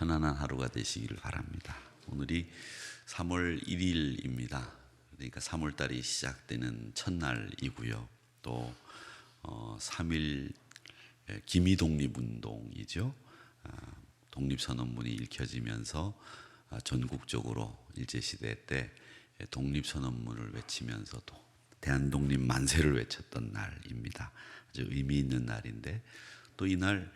편안한 하루가 되시기를 바랍니다. 오늘이 3월 1일입니다. 그러니까 3월 달이 시작되는 첫날이고요. 또 3일 기미독립운동이죠. 독립선언문이 읽혀지면서 전국적으로 일제시대 때 독립선언문을 외치면서 또 대한독립 만세를 외쳤던 날입니다. 아주 의미 있는 날인데 또 이날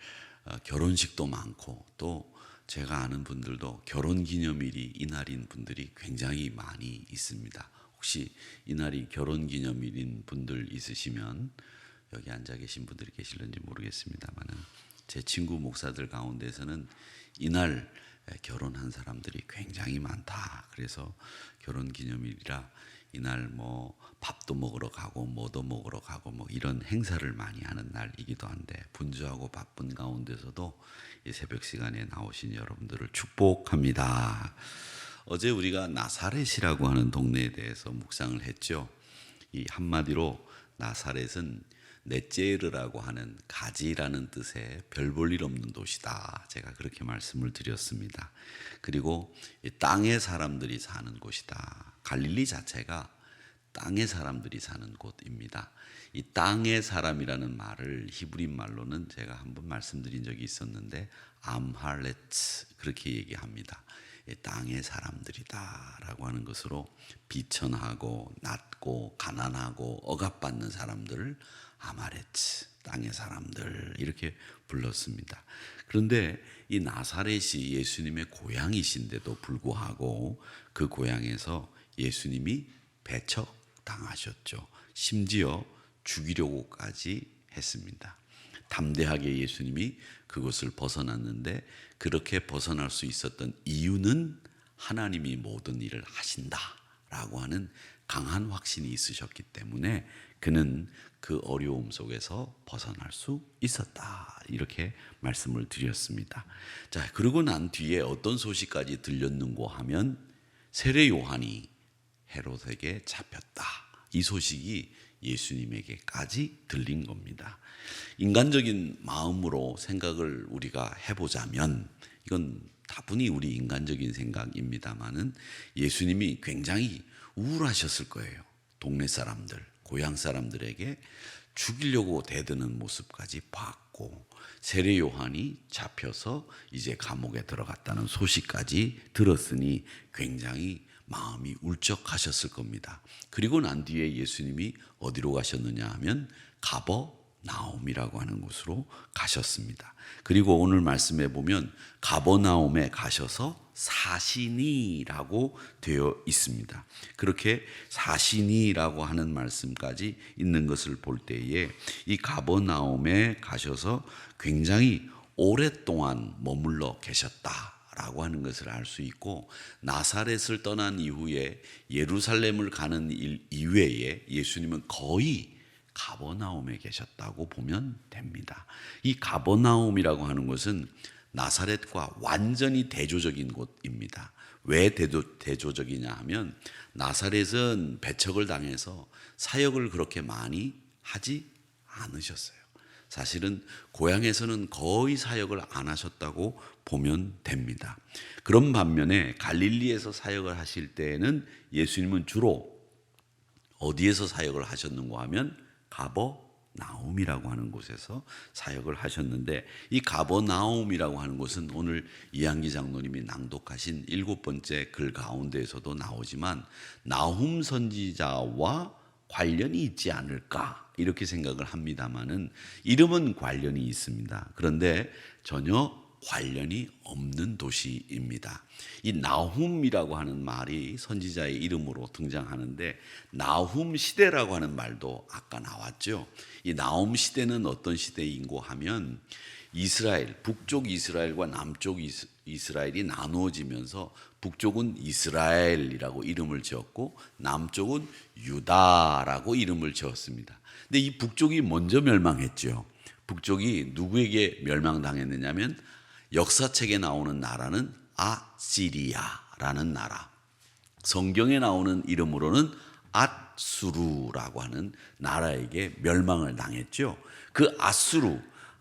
결혼식도 많고 또 제가 아는 분들도 결혼기념일이 이날인 분들이 굉장히 많이 있습니다. 혹시 이날이 결혼기념일인 분들 있으시면 여기 앉아 계신 분들이 계실는지 모르겠습니다만은 제 친구 목사들 가운데서는 이날 결혼한 사람들이 굉장히 많다. 그래서 결혼기념일이라 이날 뭐 밥도 먹으러 가고 뭐도 먹으러 가고 뭐 이런 행사를 많이 하는 날이기도 한데 분주하고 바쁜 가운데서도 이 새벽 시간에 나오신 여러분들을 축복합니다. 어제 우리가 나사렛이라고 하는 동네에 대해서 묵상을 했죠. 이 한마디로 나사렛은 넷제르라고 하는 가지라는 뜻의 별 볼 일 없는 도시다. 제가 그렇게 말씀을 드렸습니다. 그리고 이 땅의 사람들이 사는 곳이다. 갈릴리 자체가 땅의 사람들이 사는 곳입니다. 이 땅의 사람이라는 말을 히브리 말로는 제가 한번 말씀드린 적이 있었는데 암할레츠 그렇게 얘기합니다. 땅의 사람들이다 라고 하는 것으로 비천하고 낮고 가난하고 억압받는 사람들을 아마레츠 땅의 사람들 이렇게 불렀습니다. 그런데 이 나사렛이 예수님의 고향이신데도 불구하고 그 고향에서 예수님이 배척당하셨죠. 심지어 죽이려고까지 했습니다. 담대하게 예수님이 그것을 벗어났는데 그렇게 벗어날 수 있었던 이유는 하나님이 모든 일을 하신다라고 하는 강한 확신이 있으셨기 때문에 그는 그 어려움 속에서 벗어날 수 있었다. 이렇게 말씀을 드렸습니다. 자, 그러고 난 뒤에 어떤 소식까지 들렸는고 하면 세례 요한이 헤롯에게 잡혔다. 이 소식이 예수님에게까지 들린 겁니다. 인간적인 마음으로 생각을 우리가 해보자면 이건 다분히 우리 인간적인 생각입니다만은 예수님이 굉장히 우울하셨을 거예요. 동네 사람들, 고향 사람들에게 죽이려고 대드는 모습까지 봤고 세례 요한이 잡혀서 이제 감옥에 들어갔다는 소식까지 들었으니 굉장히 마음이 울적하셨을 겁니다. 그리고 난 뒤에 예수님이 어디로 가셨느냐 하면 가버나움이라고 하는 곳으로 가셨습니다. 그리고 오늘 말씀에 보면 가버나움에 가셔서 사시니라고 되어 있습니다. 그렇게 사시니라고 하는 말씀까지 있는 것을 볼 때에 이 가버나움에 가셔서 굉장히 오랫동안 머물러 계셨다 라고 하는 것을 알 수 있고 나사렛을 떠난 이후에 예루살렘을 가는 일 이외에 예수님은 거의 가버나움에 계셨다고 보면 됩니다. 이 가버나움이라고 하는 것은 나사렛과 완전히 대조적인 곳입니다. 왜 대조적이냐 하면 나사렛은 배척을 당해서 사역을 그렇게 많이 하지 않으셨어요. 사실은 고향에서는 거의 사역을 안 하셨다고 보면 됩니다. 그런 반면에 갈릴리에서 사역을 하실 때에는 예수님은 주로 어디에서 사역을 하셨는가 하면 가버나움이라고 하는 곳에서 사역을 하셨는데 이 가버나움이라고 하는 곳은 오늘 이한기 장로님이 낭독하신 7번째 글 가운데에서도 나오지만 나훔 선지자와 관련이 있지 않을까 이렇게 생각을 합니다만은 이름은 관련이 있습니다. 그런데 전혀 관련이 없는 도시입니다. 이 나훔이라고 하는 말이 선지자의 이름으로 등장하는데 나훔 시대라고 하는 말도 아까 나왔죠. 이 나훔 시대는 어떤 시대인고 하면 이스라엘, 북쪽 이스라엘과 남쪽 이스라엘이 나누어지면서 북쪽은 이스라엘이라고 이름을 지었고 남쪽은 유다라고 이름을 지었습니다. 근데 이 북쪽이 먼저 멸망했죠. 북쪽이 누구에게 멸망당했느냐면 역사책에 나오는 나라는 아시리아라는 나라, 성경에 나오는 이름으로는 앗수르라고 하는 나라에게 멸망을 당했죠. 그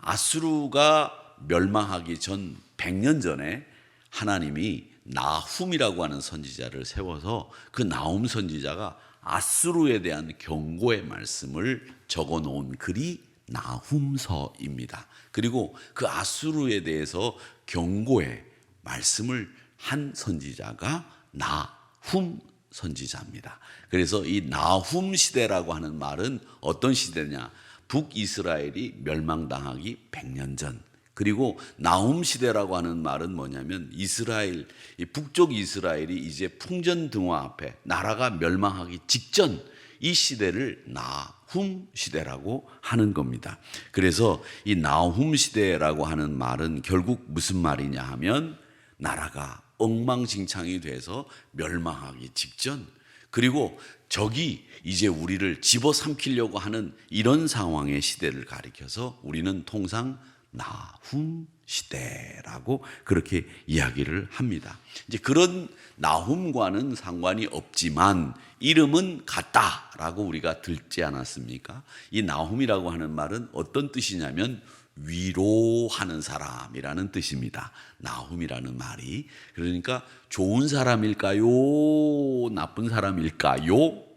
아수르가 멸망하기 전 100년 전에 하나님이 나훔이라고 하는 선지자를 세워서 그 나훔 선지자가 아수르에 대한 경고의 말씀을 적어 놓은 글이 나훔서입니다. 그리고 그 아수르에 대해서 경고의 말씀을 한 선지자가 나훔 선지자입니다. 그래서 이 나훔 시대라고 하는 말은 어떤 시대냐? 북이스라엘이 멸망당하기 100년 전. 그리고 나훔 시대라고 하는 말은 뭐냐면 이스라엘, 이 북쪽 이스라엘이 이제 풍전등화 앞에 나라가 멸망하기 직전 이 시대를 나훔 시대라고 하는 겁니다. 그래서 이 나훔 시대라고 하는 말은 결국 무슨 말이냐 하면 나라가 엉망진창이 돼서 멸망하기 직전, 그리고 적이 이제 우리를 집어삼키려고 하는 이런 상황의 시대를 가리켜서 우리는 통상 나훔 시대라고 그렇게 이야기를 합니다. 이제 그런 나훔과는 상관이 없지만 이름은 같다라고 우리가 듣지 않았습니까? 이 나훔이라고 하는 말은 어떤 뜻이냐면 위로하는 사람이라는 뜻입니다. 나훔이라는 말이. 그러니까 좋은 사람일까요? 나쁜 사람일까요?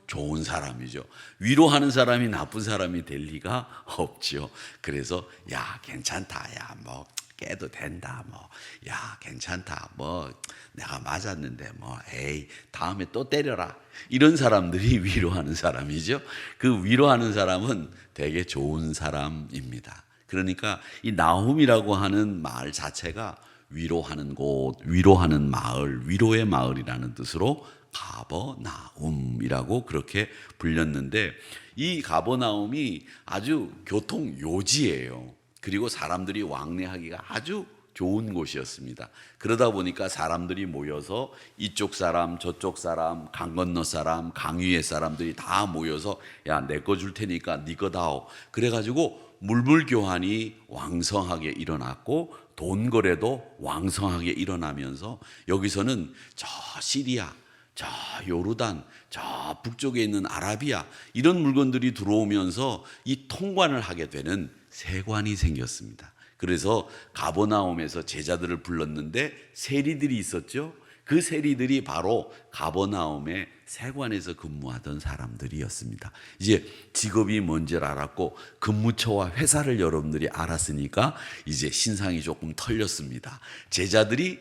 좋은 사람이죠. 위로하는 사람이 나쁜 사람이 될 리가 없죠. 그래서 야 괜찮다, 야 뭐 깨도 된다, 뭐 야 괜찮다, 뭐 내가 맞았는데 뭐 에이 다음에 또 때려라, 이런 사람들이 위로하는 사람이죠. 그 위로하는 사람은 되게 좋은 사람입니다. 그러니까 이 나훔이라고 하는 마을 자체가 위로하는 곳, 위로하는 마을, 위로의 마을이라는 뜻으로 가버나움이라고 그렇게 불렸는데, 이 가버나움이 아주 교통 요지예요. 그리고 사람들이 왕래하기가 아주 좋은 곳이었습니다. 그러다 보니까 사람들이 모여서 이쪽 사람 저쪽 사람 강 건너 사람 강 위에 사람들이 다 모여서 야 내 거 줄 테니까 네 거 다오, 그래가지고 물물 교환이 왕성하게 일어났고 돈 거래도 왕성하게 일어나면서 여기서는 저 시리아, 저 요르단, 저 북쪽에 있는 아라비아 이런 물건들이 들어오면서 이 통관을 하게 되는 세관이 생겼습니다. 그래서 가버나움에서 제자들을 불렀는데 세리들이 있었죠. 그 세리들이 바로 가버나움의 세관에서 근무하던 사람들이었습니다. 이제 직업이 뭔지를 알았고 근무처와 회사를 여러분들이 알았으니까 이제 신상이 조금 털렸습니다. 제자들이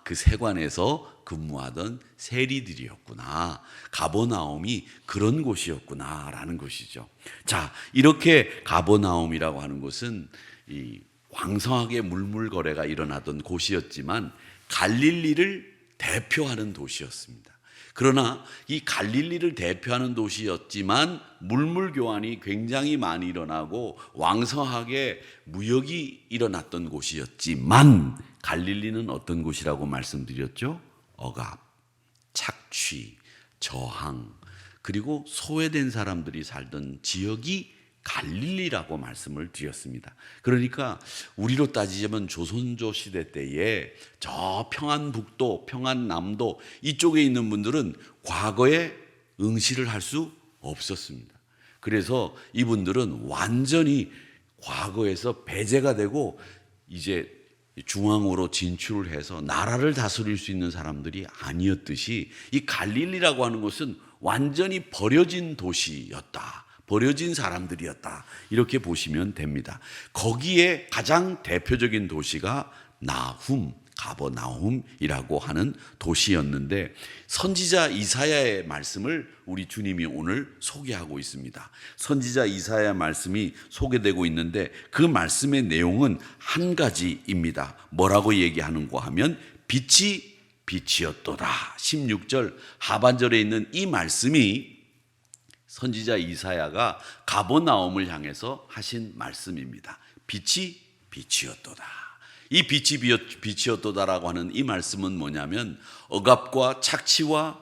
그 세관에서 근무하던 세리들이었구나, 가버나움이 그런 곳이었구나라는 것이죠. 자, 이렇게 가버나움이라고 하는 곳은 이 왕성하게 물물 거래가 일어나던 곳이었지만 갈릴리를 대표하는 도시였습니다. 그러나 이 갈릴리를 대표하는 도시였지만 물물 교환이 굉장히 많이 일어나고 왕성하게 무역이 일어났던 곳이었지만 갈릴리는 어떤 곳이라고 말씀드렸죠? 억압, 착취, 저항, 그리고 소외된 사람들이 살던 지역이 갈릴리라고 말씀을 드렸습니다. 그러니까 우리로 따지자면 조선조 시대 때에 저 평안북도, 평안남도 이쪽에 있는 분들은 과거에 응시를 할 수 없었습니다. 그래서 이분들은 완전히 과거에서 배제가 되고 이제 중앙으로 진출을 해서 나라를 다스릴 수 있는 사람들이 아니었듯이 이 갈릴리라고 하는 것은 완전히 버려진 도시였다, 버려진 사람들이었다, 이렇게 보시면 됩니다. 거기에 가장 대표적인 도시가 나훔, 가버나움이라고 하는 도시였는데 선지자 이사야의 말씀을 우리 주님이 오늘 소개하고 있습니다. 선지자 이사야의 말씀이 소개되고 있는데 그 말씀의 내용은 한 가지입니다. 뭐라고 얘기하는가 하면 빛이 빛이었도다. 16절 하반절에 있는 이 말씀이 선지자 이사야가 가버나움을 향해서 하신 말씀입니다. 빛이 빛이었도다. 이 빛이 빛이었도다라고 하는 이 말씀은 뭐냐면 억압과 착취와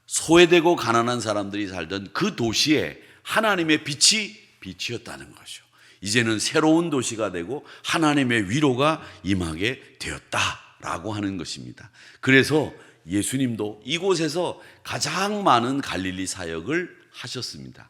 소외되고 가난한 사람들이 살던 그 도시에 하나님의 빛이 빛이었다는 거죠. 이제는 새로운 도시가 되고 하나님의 위로가 임하게 되었다라고 하는 것입니다. 그래서 예수님도 이곳에서 가장 많은 갈릴리 사역을 하셨습니다.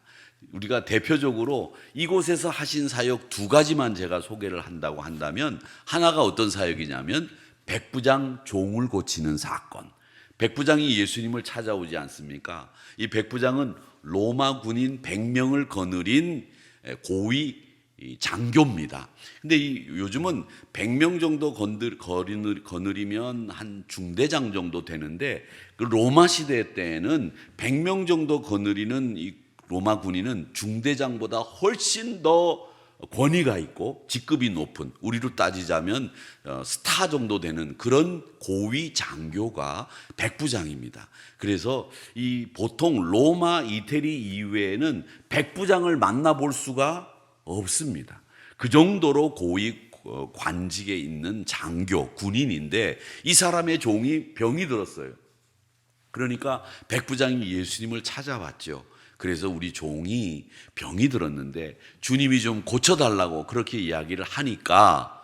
우리가 대표적으로 이곳에서 하신 사역 두 가지만 제가 소개를 한다고 한다면 하나가 어떤 사역이냐면 백부장 종을 고치는 사건. 백부장이 예수님을 찾아오지 않습니까? 이 백부장은 로마 군인 100명을 거느린 고위 장교입니다. 근데 요즘은 100명 정도 거느리면 한 중대장 정도 되는데, 그 로마 시대 때에는 100명 정도 거느리는 이 로마 군인은 중대장보다 훨씬 더 권위가 있고 직급이 높은, 우리로 따지자면 스타 정도 되는 그런 고위 장교가 백부장입니다. 그래서 이 보통 로마 이태리 이외에는 백부장을 만나볼 수가 없습니다. 그 정도로 고위 관직에 있는 장교, 군인인데 이 사람의 종이 병이 들었어요. 그러니까 백부장이 예수님을 찾아왔죠. 그래서 우리 종이 병이 들었는데 주님이 좀 고쳐달라고 그렇게 이야기를 하니까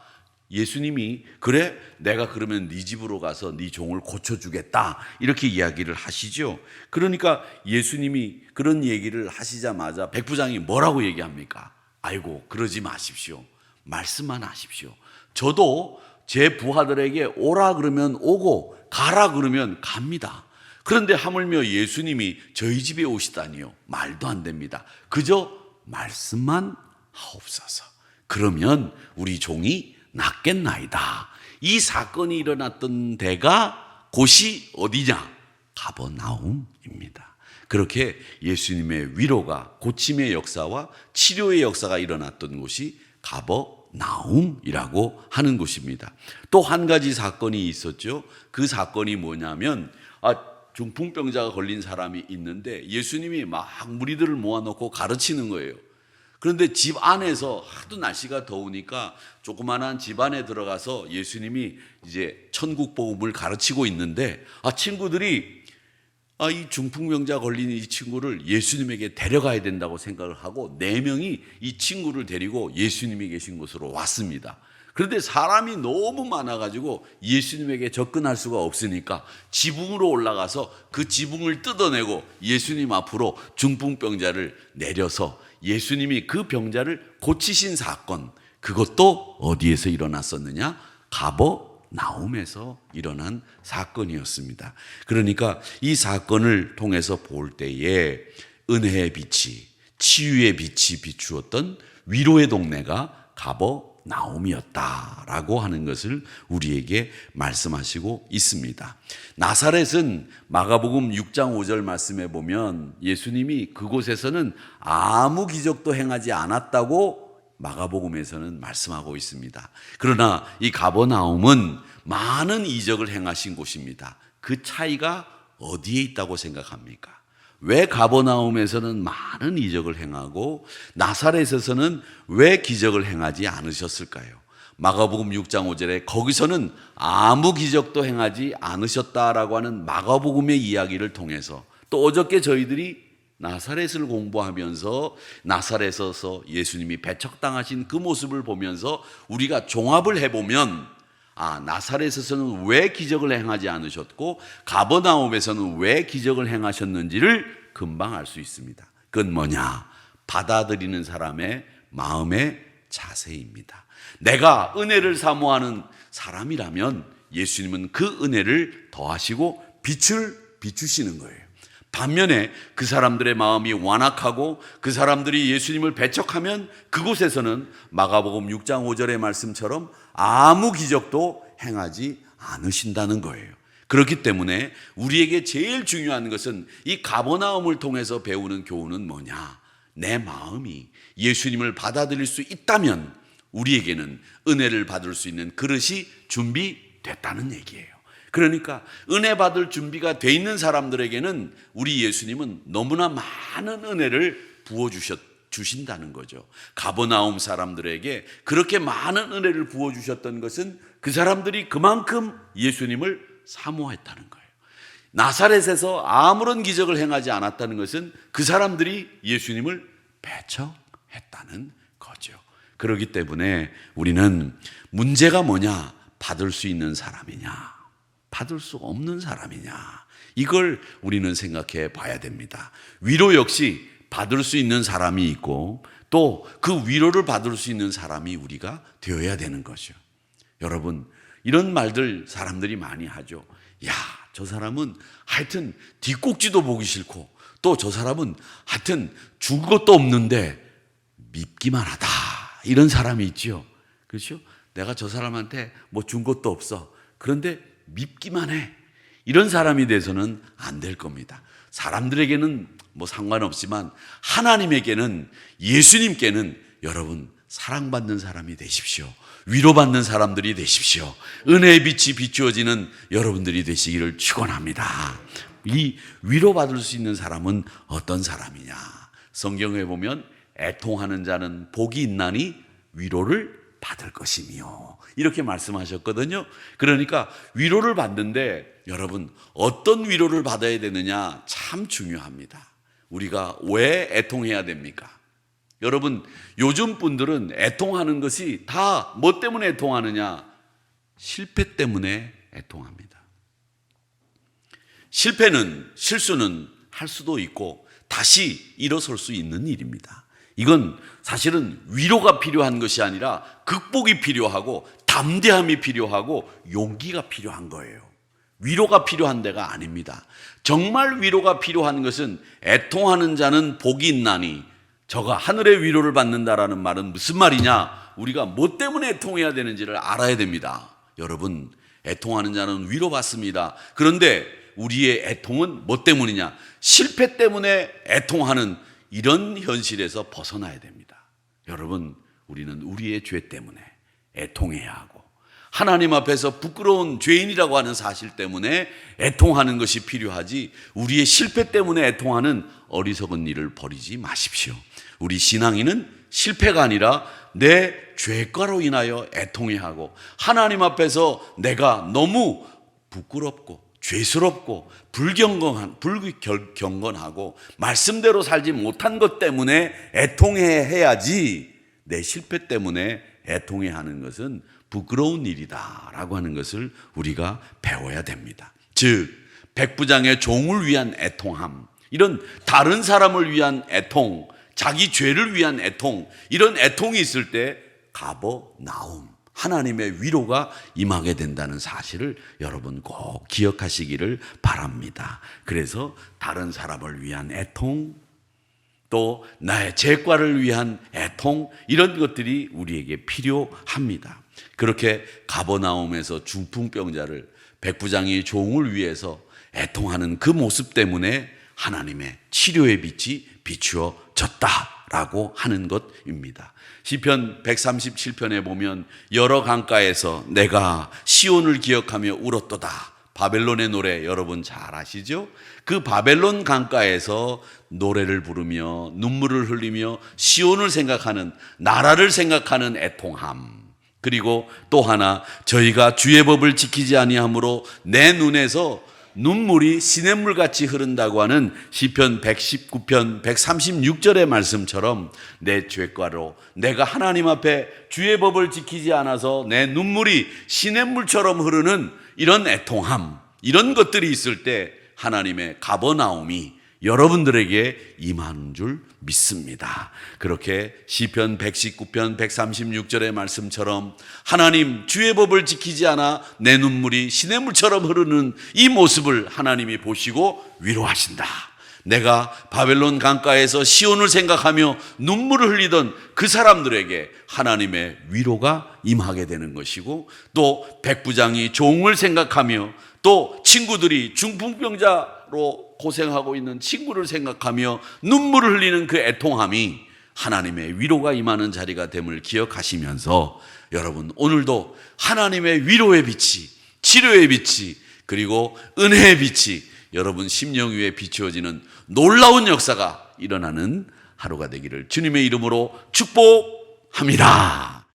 예수님이 그래, 내가 그러면 네 집으로 가서 네 종을 고쳐주겠다, 이렇게 이야기를 하시죠. 그러니까 예수님이 그런 얘기를 하시자마자 백부장이 뭐라고 얘기합니까? 아이고, 그러지 마십시오. 말씀만 하십시오. 저도 제 부하들에게 오라 그러면 오고 가라 그러면 갑니다. 그런데 하물며 예수님이 저희 집에 오시다니요? 말도 안 됩니다. 그저 말씀만 하옵소서. 그러면 우리 종이 낫겠나이다. 이 사건이 일어났던 데가 곳이 어디냐? 가버나움입니다. 그렇게 예수님의 위로가, 고침의 역사와 치료의 역사가 일어났던 곳이 가버나움이라고 하는 곳입니다. 또 한 가지 사건이 있었죠. 그 사건이 뭐냐면 중풍병자가 걸린 사람이 있는데 예수님이 막 무리들을 모아놓고 가르치는 거예요. 그런데 집 안에서 하도 날씨가 더우니까 조그만한 집 안에 들어가서 예수님이 이제 천국 복음을 가르치고 있는데 친구들이 이 중풍병자 걸린 이 친구를 예수님에게 데려가야 된다고 생각을 하고 4명이 이 친구를 데리고 예수님이 계신 곳으로 왔습니다. 그런데 사람이 너무 많아가지고 예수님에게 접근할 수가 없으니까 지붕으로 올라가서 그 지붕을 뜯어내고 예수님 앞으로 중풍병자를 내려서 예수님이 그 병자를 고치신 사건, 그것도 어디에서 일어났었느냐? 가버나움에서 일어난 사건이었습니다. 그러니까 이 사건을 통해서 볼 때에 은혜의 빛이, 치유의 빛이 비추었던 위로의 동네가 가버나움이었다라고 하는 것을 우리에게 말씀하시고 있습니다. 나사렛은 마가복음 6장 5절 말씀에 보면 예수님이 그곳에서는 아무 기적도 행하지 않았다고 마가복음에서는 말씀하고 있습니다. 그러나 이 가버나움은 많은 이적을 행하신 곳입니다. 그 차이가 어디에 있다고 생각합니까? 왜 가버나움에서는 많은 이적을 행하고 나사렛에서는 왜 기적을 행하지 않으셨을까요? 마가복음 6장 5절에 거기서는 아무 기적도 행하지 않으셨다라고 하는 마가복음의 이야기를 통해서, 또 어저께 저희들이 나사렛을 공부하면서 나사렛에서 예수님이 배척당하신 그 모습을 보면서 우리가 종합을 해보면 나사렛에서는 왜 기적을 행하지 않으셨고 가버나움에서는 왜 기적을 행하셨는지를 금방 알 수 있습니다. 그건 뭐냐? 받아들이는 사람의 마음의 자세입니다. 내가 은혜를 사모하는 사람이라면 예수님은 그 은혜를 더하시고 빛을 비추시는 거예요. 반면에 그 사람들의 마음이 완악하고 그 사람들이 예수님을 배척하면 그곳에서는 마가복음 6장 5절의 말씀처럼 아무 기적도 행하지 않으신다는 거예요. 그렇기 때문에 우리에게 제일 중요한 것은 이 가버나움을 통해서 배우는 교훈은 뭐냐? 내 마음이 예수님을 받아들일 수 있다면 우리에게는 은혜를 받을 수 있는 그릇이 준비됐다는 얘기예요. 그러니까 은혜 받을 준비가 돼 있는 사람들에게는 우리 예수님은 너무나 많은 은혜를 부어주신다는 거죠. 가버나움 사람들에게 그렇게 많은 은혜를 부어주셨던 것은 그 사람들이 그만큼 예수님을 사모했다는 거예요. 나사렛에서 아무런 기적을 행하지 않았다는 것은 그 사람들이 예수님을 배척했다는 거죠. 그렇기 때문에 우리는 문제가 뭐냐? 받을 수 있는 사람이냐? 받을 수 없는 사람이냐? 이걸 우리는 생각해 봐야 됩니다. 위로 역시 받을 수 있는 사람이 있고 또 그 위로를 받을 수 있는 사람이 우리가 되어야 되는 거죠. 여러분, 이런 말들 사람들이 많이 하죠. 야, 저 사람은 하여튼 뒷꼭지도 보기 싫고 또 저 사람은 하여튼 줄 것도 없는데 밉기만 하다. 이런 사람이 있죠. 그렇죠? 내가 저 사람한테 뭐 준 것도 없어. 그런데 밉기만 해. 이런 사람이 돼서는 안 될 겁니다. 사람들에게는 뭐 상관없지만 하나님에게는, 예수님께는 여러분 사랑받는 사람이 되십시오. 위로받는 사람들이 되십시오. 은혜의 빛이 비추어지는 여러분들이 되시기를 축원합니다. 이 위로받을 수 있는 사람은 어떤 사람이냐? 성경에 보면 애통하는 자는 복이 있나니 위로를 받을 것이며 이렇게 말씀하셨거든요. 그러니까 위로를 받는데 여러분 어떤 위로를 받아야 되느냐 참 중요합니다. 우리가 왜 애통해야 됩니까? 여러분 요즘 분들은 애통하는 것이 다 뭐 때문에 애통하느냐? 실패 때문에 애통합니다. 실수는 할 수도 있고 다시 일어설 수 있는 일입니다. 이건 사실은 위로가 필요한 것이 아니라 극복이 필요하고 담대함이 필요하고 용기가 필요한 거예요. 위로가 필요한 데가 아닙니다. 정말 위로가 필요한 것은 애통하는 자는 복이 있나니 저가 하늘의 위로를 받는다라는 말은 무슨 말이냐? 우리가 뭐 때문에 애통해야 되는지를 알아야 됩니다. 여러분, 애통하는 자는 위로받습니다. 그런데 우리의 애통은 뭐 때문이냐? 실패 때문에 애통하는 이런 현실에서 벗어나야 됩니다. 여러분, 우리는 우리의 죄 때문에 애통해야 하고 하나님 앞에서 부끄러운 죄인이라고 하는 사실 때문에 애통하는 것이 필요하지 우리의 실패 때문에 애통하는 어리석은 일을 버리지 마십시오. 우리 신앙인은 실패가 아니라 내 죄과로 인하여 애통해야 하고 하나님 앞에서 내가 너무 부끄럽고 죄스럽고 불경건하고 말씀대로 살지 못한 것 때문에 애통해야지 내 실패 때문에 애통해하는 것은 부끄러운 일이다라고 하는 것을 우리가 배워야 됩니다. 즉 백부장의 종을 위한 애통함, 이런 다른 사람을 위한 애통, 자기 죄를 위한 애통, 이런 애통이 있을 때 가버나움, 하나님의 위로가 임하게 된다는 사실을 여러분 꼭 기억하시기를 바랍니다. 그래서 다른 사람을 위한 애통, 또 나의 죄과를 위한 애통, 이런 것들이 우리에게 필요합니다. 그렇게 가버나움에서 중풍병자를 백부장이 종을 위해서 애통하는 그 모습 때문에 하나님의 치료의 빛이 비추어졌다라고 하는 것입니다. 시편 137편에 보면 여러 강가에서 내가 시온을 기억하며 울었도다. 바벨론의 노래 여러분 잘 아시죠? 그 바벨론 강가에서 노래를 부르며 눈물을 흘리며 시온을 생각하는, 나라를 생각하는 애통함. 그리고 또 하나, 저희가 주의 법을 지키지 아니하므로 내 눈에서 눈물이 시냇물같이 흐른다고 하는 시편 119편 136절의 말씀처럼 내 죄과로 내가 하나님 앞에 주의 법을 지키지 않아서 내 눈물이 시냇물처럼 흐르는 이런 애통함, 이런 것들이 있을 때 하나님의 가버나움이 여러분들에게 임하는 줄 믿습니다. 그렇게 시편 119편 136절의 말씀처럼 하나님 주의 법을 지키지 않아 내 눈물이 시냇물처럼 흐르는 이 모습을 하나님이 보시고 위로하신다. 내가 바벨론 강가에서 시온을 생각하며 눈물을 흘리던 그 사람들에게 하나님의 위로가 임하게 되는 것이고, 또 백부장이 종을 생각하며 또 친구들이 중풍병자로 고생하고 있는 친구를 생각하며 눈물을 흘리는 그 애통함이 하나님의 위로가 임하는 자리가 됨을 기억하시면서 여러분 오늘도 하나님의 위로의 빛이, 치료의 빛이, 그리고 은혜의 빛이 여러분 심령 위에 비추어지는 놀라운 역사가 일어나는 하루가 되기를 주님의 이름으로 축복합니다.